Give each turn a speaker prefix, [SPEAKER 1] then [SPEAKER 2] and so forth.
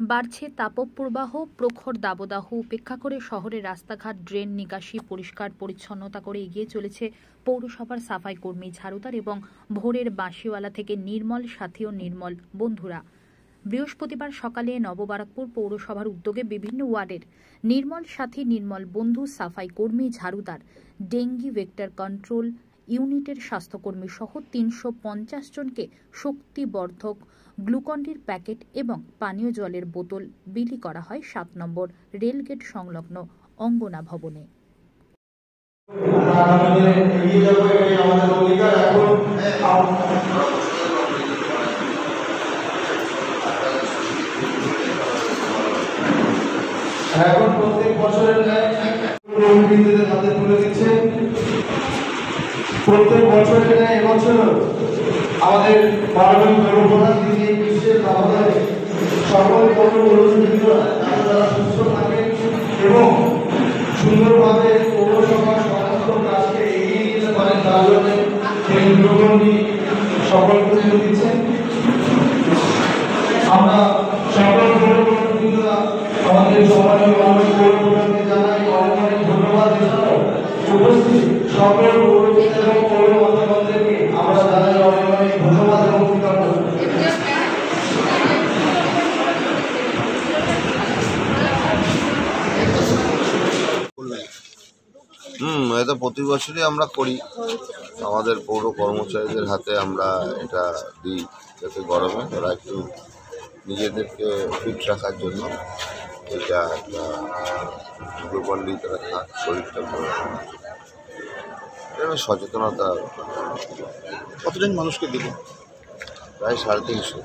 [SPEAKER 1] বাড়ছে তাপপ্রবাহ, প্রখর দাবদাহ উপেক্ষা করে শহরের রাস্তাঘাট, ড্রেন, নিকাশি পরিষ্কার পরিচ্ছন্নতা করে এগিয়ে চলেছে পৌরসভার সাফাই কর্মী, ঝাড়ুদার এবং ভোরের বাঁশিওয়ালা থেকে নির্মল সাথী ও নির্মল বন্ধুরা। বৃহস্পতিবার সকালে নববারাকপুর পৌরসভার উদ্যোগে বিভিন্ন ওয়ার্ডের নির্মল সাথী, নির্মল বন্ধু, সাফাই কর্মী, ঝাড়ুদার, ডেঙ্গি ভেক্টর কন্ট্রোল ইউনিটের স্বাস্থ্যকর্মী সহ ৩৫০ জনকে শক্তিবর্ধক গ্লুকন্ডির প্যাকেট এবং পানীয় জলের বোতল বিলি করা হয় ৭ নম্বর রেলগেট সংলগ্ন অঙ্গনা ভবনে।
[SPEAKER 2] এখন প্রত্যেক বছরের হাতে তুলে দিচ্ছে। প্রত্যেক বছরের ন্যায় এবছর আমাদের মাননীয় পৌরপ্রধান তিনি বিশ্বের ব্যবধানে সকল পৌরপ্রতিনিধিরা তারা সুস্থ থাকেন এবং সুন্দরভাবে পৌরসভার সমস্ত কাজকে এগিয়ে নিতে পারেন, তার জন্য এই গ্লুকন্ডি সকলকে দিচ্ছেন। আমরা সকল পৌরপ্রতিনিধিরা আমাদের সম্মানীয় মাননীয় পৌরপ্রধানকে জানাই অনেক অনেক ধন্যবাদ। এছাড়াও উপস্থিত সকল পৌরপ্রতিনিধি এবং পৌর মাতাগণদেরকে আমরা জানাই অনেক অনেক ধন্যবাদ এবং কৃতজ্ঞতা।
[SPEAKER 3] এটা প্রতি বছরই আমরা করি। আমাদের পৌর কর্মচারীদের হাতে আমরা এটা দিই, যাতে গরমে তারা একটু নিজেদেরকে ফিট রাখার জন্য এটা একটা গ্লুকন্ডি তারা খাক, শরীরটা ভালো রাখার এটা সচেতনতা।
[SPEAKER 4] কতজন মানুষকে দিল?
[SPEAKER 3] প্রায় ৩৫০।